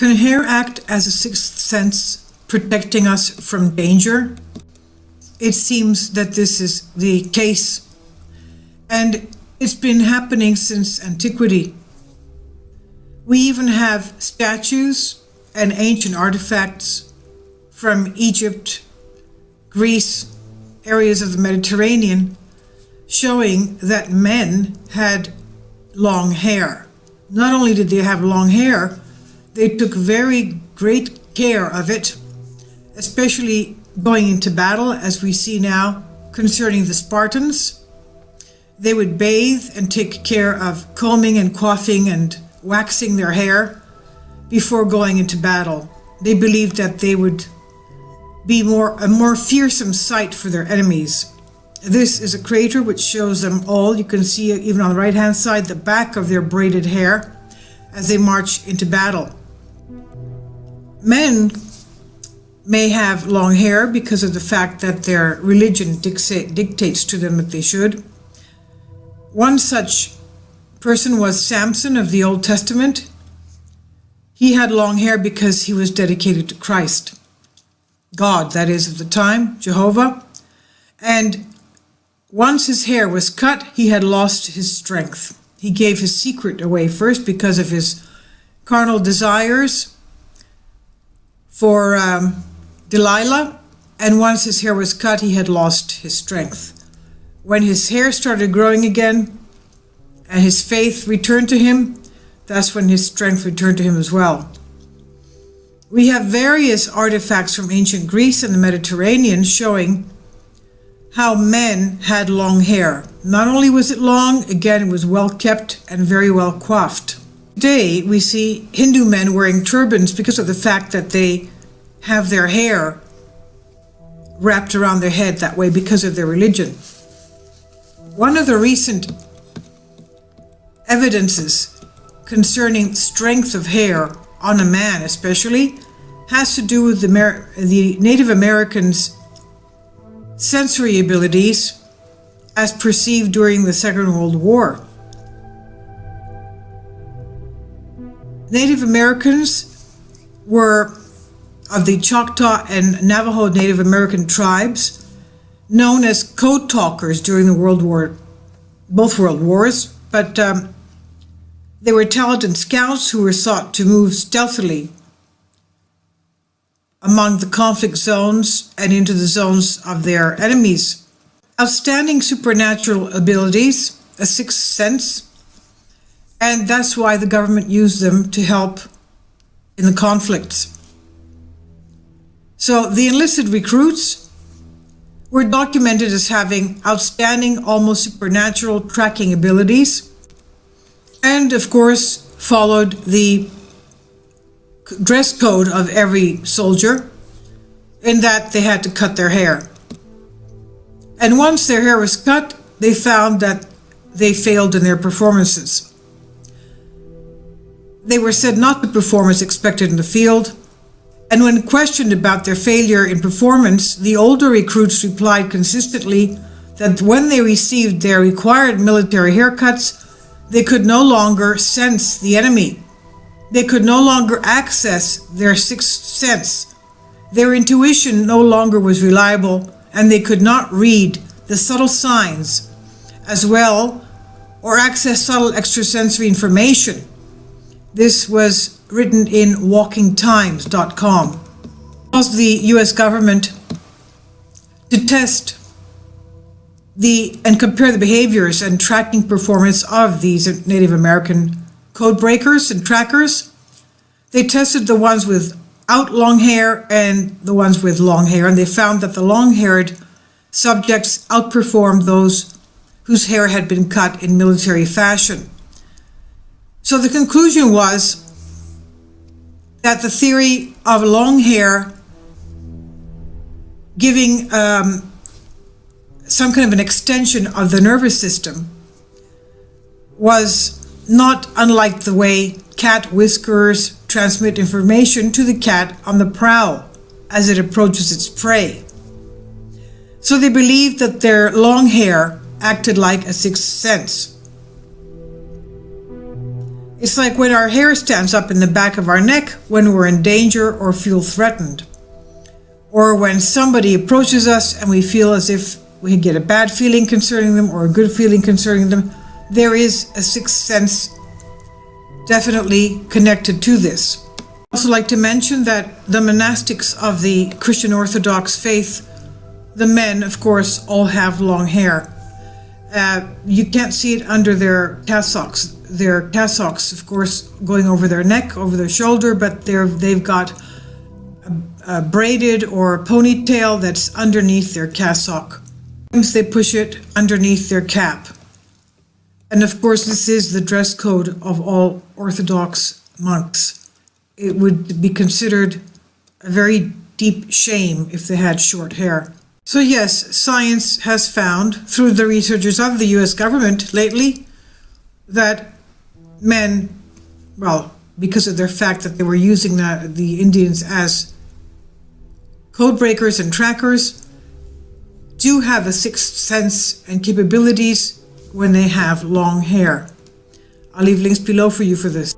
Can hair act as a sixth sense, protecting us from danger? It seems that this is the case, and it's been happening since antiquity. We even have statues and ancient artifacts from Egypt, Greece, areas of the Mediterranean, showing that men had long hair. Not only did they have long hair, they took very great care of it, especially going into battle, as we see now concerning the Spartans. They would bathe and take care of combing and coiffing and waxing their hair before going into battle. They believed that they would be a more fearsome sight for their enemies. This is a crater which shows them all. You can see even on the right hand side the back of their braided hair as they march into battle. Men may have long hair because of the fact that their religion dictates to them that they should. One such person was Samson of the Old Testament. He had long hair because he was dedicated to Christ, God, that is, of the time, Jehovah. And once his hair was cut, he had lost his strength. He gave his secret away first because of his carnal desires for Delilah, and once his hair was cut, he had lost his strength. When his hair started growing again and his faith returned to him, that's when his strength returned to him as well. We have various artifacts from ancient Greece and the Mediterranean showing how men had long hair. Not only was it long, again, it was well kept and very well coiffed. Today, we see Hindu men wearing turbans because of the fact that they have their hair wrapped around their head that way because of their religion. One of the recent evidences concerning strength of hair on a man especially has to do with the Native Americans' sensory abilities as perceived during the Second World War. Native Americans were of the Choctaw and Navajo Native American tribes, known as code talkers during both World Wars, but they were talented scouts who were sought to move stealthily among the conflict zones and into the zones of their enemies. Outstanding supernatural abilities, a sixth sense, and that's why the government used them to help in the conflicts. So the enlisted recruits were documented as having outstanding, almost supernatural tracking abilities, and of course followed the dress code of every soldier in that they had to cut their hair. And once their hair was cut, they found that they failed in their performances. They were said not to perform as expected in the field, and when questioned about their failure in performance, the older recruits replied consistently that when they received their required military haircuts, they could no longer sense the enemy. They could no longer access their sixth sense. Their intuition no longer was reliable, and they could not read the subtle signs as well or access subtle extrasensory information. This was written in walkingtimes.com. Caused the U.S. government to test and compare the behaviors and tracking performance of these Native American code breakers and trackers. They tested the ones without long hair and the ones with long hair, and they found that the long-haired subjects outperformed those whose hair had been cut in military fashion. So the conclusion was that the theory of long hair giving some kind of an extension of the nervous system was not unlike the way cat whiskers transmit information to the cat on the prowl as it approaches its prey. So they believed that their long hair acted like a sixth sense. It's like when our hair stands up in the back of our neck when we're in danger or feel threatened. Or when somebody approaches us and we feel as if we get a bad feeling concerning them or a good feeling concerning them. There is a sixth sense definitely connected to this. I'd also like to mention that the monastics of the Christian Orthodox faith, the men, of course, all have long hair. You can't see it under their cassocks. Their cassocks, of course, going over their neck, over their shoulder, but they've got a braided or a ponytail that's underneath their cassock. Sometimes they push it underneath their cap. And of course, this is the dress code of all Orthodox monks. It would be considered a very deep shame if they had short hair. So yes, science has found, through the researchers of the US government lately, that men, well, because of their fact that they were using the Indians as code breakers and trackers, do have a sixth sense and capabilities when they have long hair. I'll leave links below for you for this.